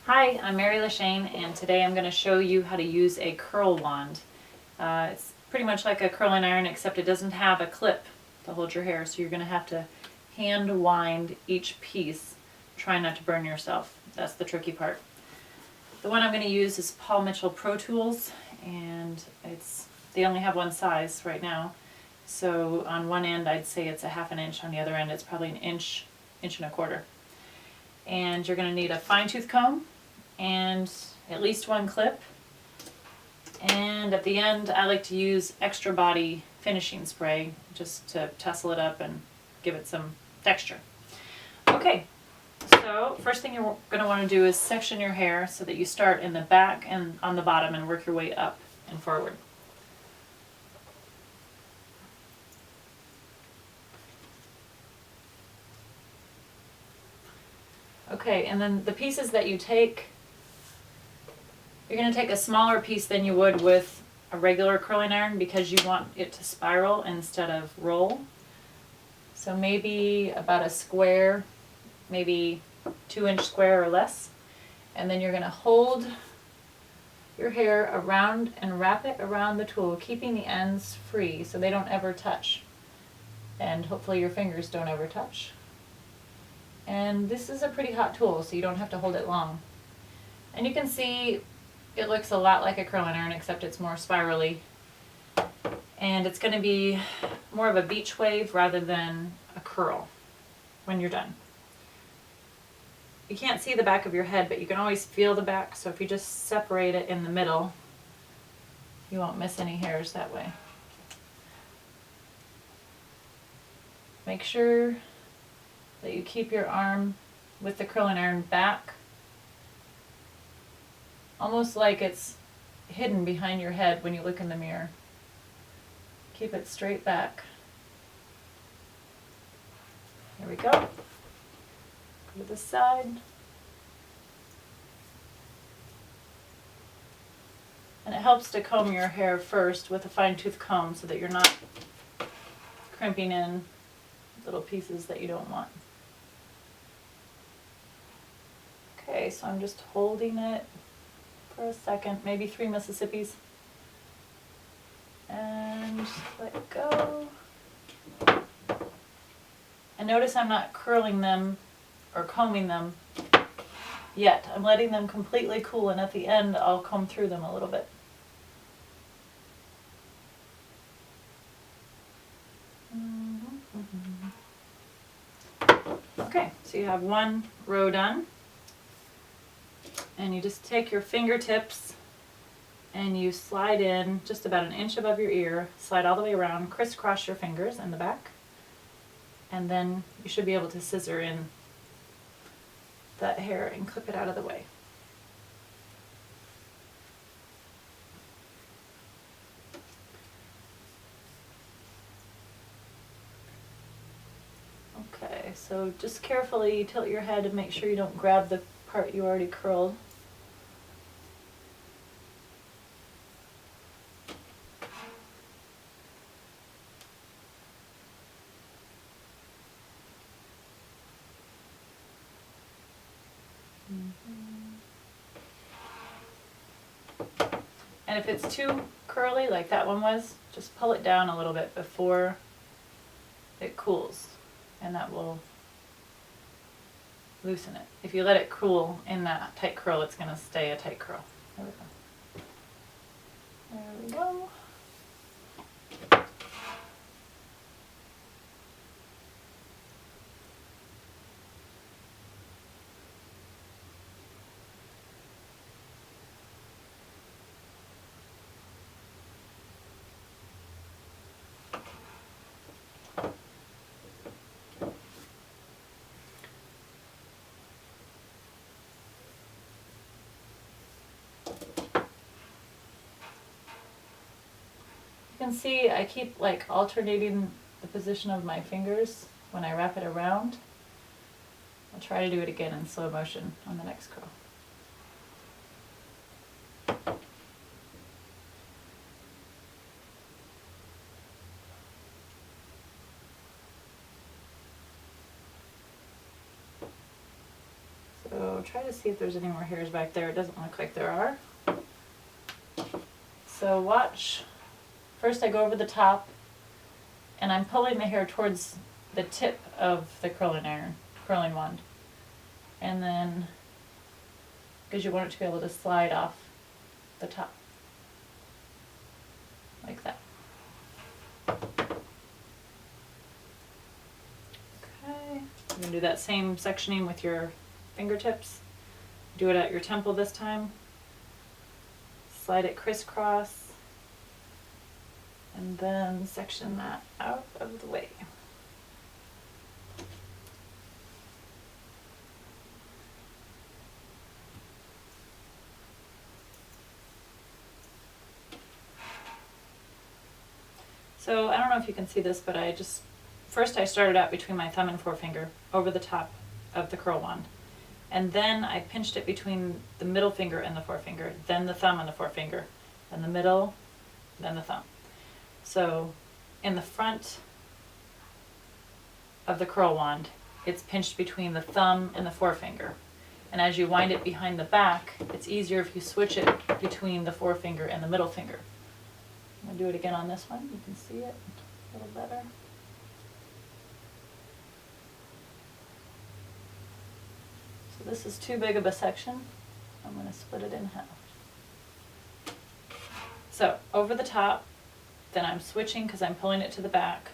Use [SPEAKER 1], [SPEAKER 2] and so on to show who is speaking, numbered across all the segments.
[SPEAKER 1] Hi, I'm LeChene, and today I'm going to show you how to use a curl wand. It's pretty much like a curling iron, except it doesn't have a clip to hold your hair, so you're going to have to hand wind each piece, trying not to burn yourself. That's the tricky part. The one I'm going to use is Paul Mitchell Pro Tools, and they only have one size right now. So on one end I'd say it's a ½ inch, on the other end it's probably an inch, inch and a quarter. And you're going to need a fine tooth comb and at least one clip. And at the end I like to use extra body finishing spray just to tussle it up and give it some texture. Okay, so first thing you're going to want to do is section your hair so that you start in the back and on the bottom and work your way up and forward. Okay, and then the pieces that you take, you're going to take a smaller piece than you would with a regular curling iron because you want it to spiral instead of roll. So maybe about a square, maybe 2-inch square or less. And then you're going to hold your hair around and wrap it around the tool, keeping the ends free so they don't ever touch. And hopefully your fingers don't ever touch. And this is a pretty hot tool, so you don't have to hold it long. And you can see it looks a lot like a curling iron, except it's more spirally. And it's going to be more of a beach wave rather than a curl when you're done. You can't see the back of your head, but you can always feel the back, so if you just separate it in the middle, you won't miss any hairs that way. Make sure that you keep your arm with the curling iron back, almost like it's hidden behind your head when you look in the mirror. Keep it straight back. There we go. Go to the side. And it helps to comb your hair first with a fine tooth comb so that you're not crimping in little pieces that you don't want. Okay, so I'm just holding it for a second, maybe 3 Mississippis. And let go. And notice I'm not curling them or combing them yet. I'm letting them completely cool, and at the end I'll comb through them a little bit. Okay, so you have one row done. And you just take your fingertips and you slide in just about an inch above your ear, slide all the way around, crisscross your fingers in the back, and then you should be able to scissor in that hair and clip it out of the way. Okay, so just carefully tilt your head and make sure you don't grab the part you already curled. And if it's too curly, like that one was, just pull it down a little bit before it cools, and that will loosen it. If you let it cool in that tight curl, it's going to stay a tight curl. There we go. There we go. You can see I keep like alternating the position of my fingers when I wrap it around. I'll try to do it again in slow motion on the next curl. So try to see if there's any more hairs back there. It doesn't look like there are. So watch. First I go over the top and I'm pulling the hair towards the tip of the curling wand. And then, because you want it to be able to slide off the top. Like that. Okay. You're going to do that same sectioning with your fingertips. Do it at your temple this time. Slide it crisscross. And then section that out of the way. So I don't know if you can see this, but first I started out between my thumb and forefinger over the top of the curl wand. And then I pinched it between the middle finger and the forefinger, then the thumb and the forefinger, then the middle, then the thumb. So in the front of the curl wand, it's pinched between the thumb and the forefinger. And as you wind it behind the back, it's easier if you switch it between the forefinger and the middle finger. I'm going to do it again on this one. You can see it a little better. So this is too big of a section. I'm going to split it in half. So over the top, then I'm switching because I'm pulling it to the back.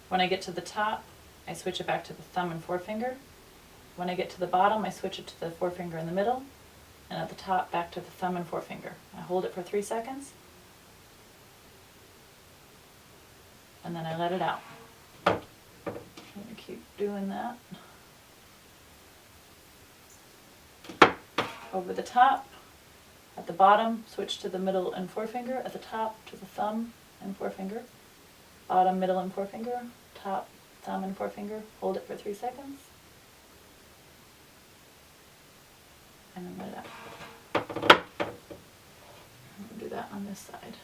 [SPEAKER 1] When I get to the top, I switch it back to the thumb and forefinger. When I get to the bottom, I switch it to the forefinger in the middle. And at the top, back to the thumb and forefinger. I hold it for 3 seconds. And then I let it out. I'm going to keep doing that. Over the top, at the bottom, switch to the middle and forefinger. At the top, to the thumb and forefinger. Bottom, middle, and forefinger. Top, thumb, and forefinger. Hold it for 3 seconds. And then let it out. I'll do that on this side.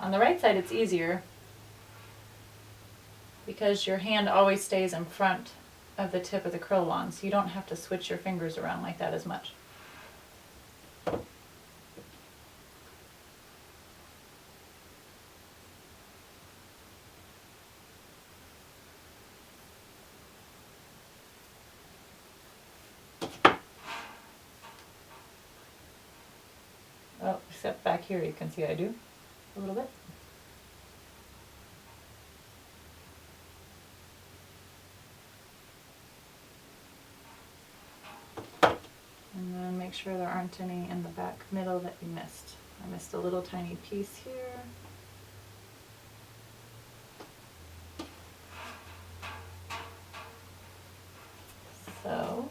[SPEAKER 1] On the right side, it's easier because your hand always stays in front of the tip of the curl wand, so you don't have to switch your fingers around like that as much. Oh, except back here you can see I do a little bit. And then make sure there aren't any in the back middle that you missed. I missed a little tiny piece here. So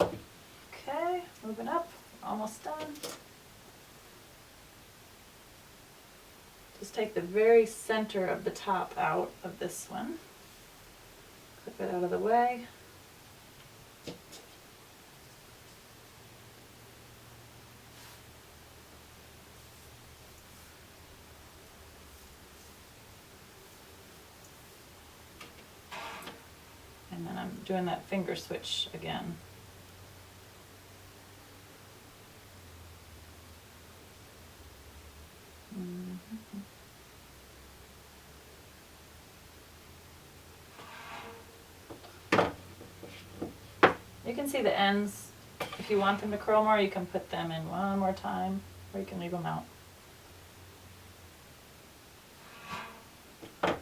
[SPEAKER 1] okay, moving up, almost done. Just take the very center of the top out of this one. Clip it out of the way. And then I'm doing that finger switch again. You can see the ends. If you want them to curl more, you can put them in one more time, or you can leave them out. You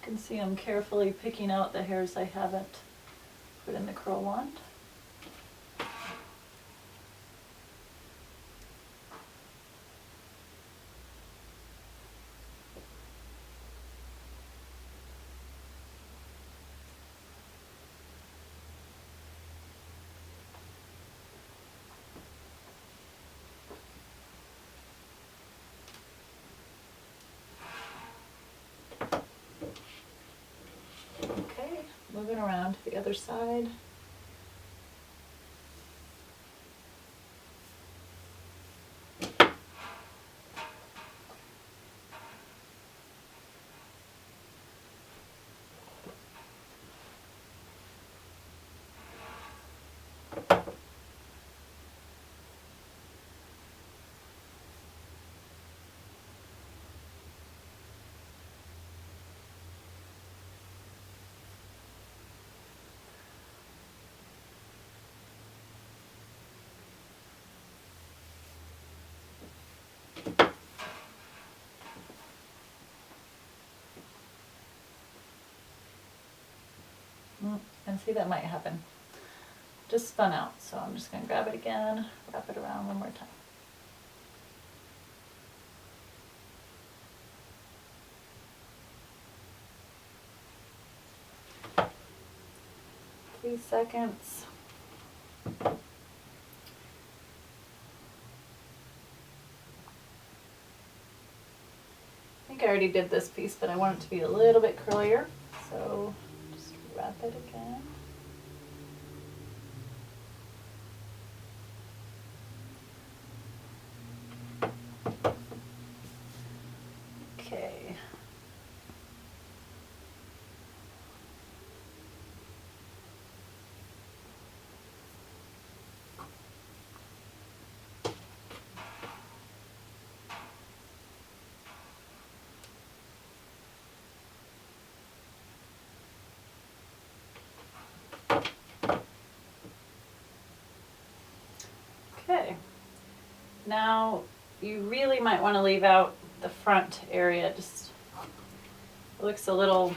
[SPEAKER 1] can see I'm carefully picking out the hairs I haven't put in the curl wand. moving around to the other side. And see, that might happen. Just spun out, so I'm just going to grab it again, wrap it around one more time. 3 seconds. I think I already did this piece, but I want it to be a little bit curlier, so just wrap it again. Okay. Okay, now you really might want to leave out the front area. Just it looks a little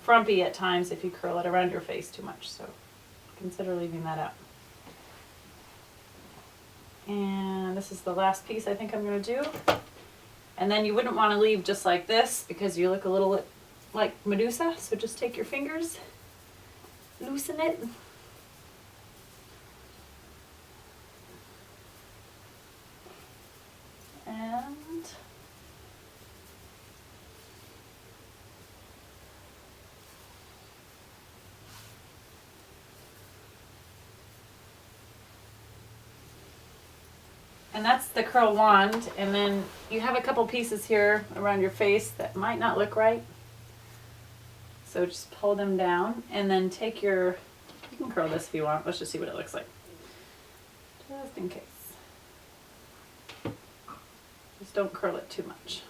[SPEAKER 1] frumpy at times if you curl it around your face too much, so consider leaving that out. And this is the last piece I think I'm going to do. And then you wouldn't want to leave just like this because you look a little like Medusa, so just take your fingers, loosen it. And that's the curl wand, and then you have a couple pieces here around your face that might not look right. So just pull them down and then take your, you can curl this if you want, let's just see what it looks like. Just in case. Just don't curl it too much.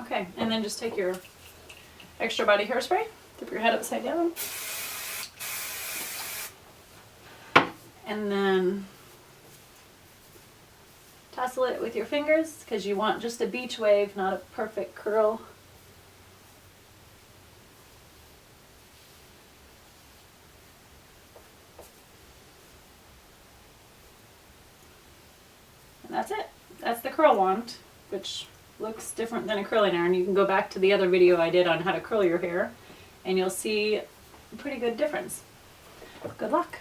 [SPEAKER 1] Okay, and then just take your extra body hairspray, dip your head upside down, and then tassel it with your fingers because you want just a beach wave, not a perfect curl. And that's it. That's the curl wand, which looks different than a curling iron. You can go back to the other video I did on how to curl your hair and you'll see a pretty good difference. Good luck.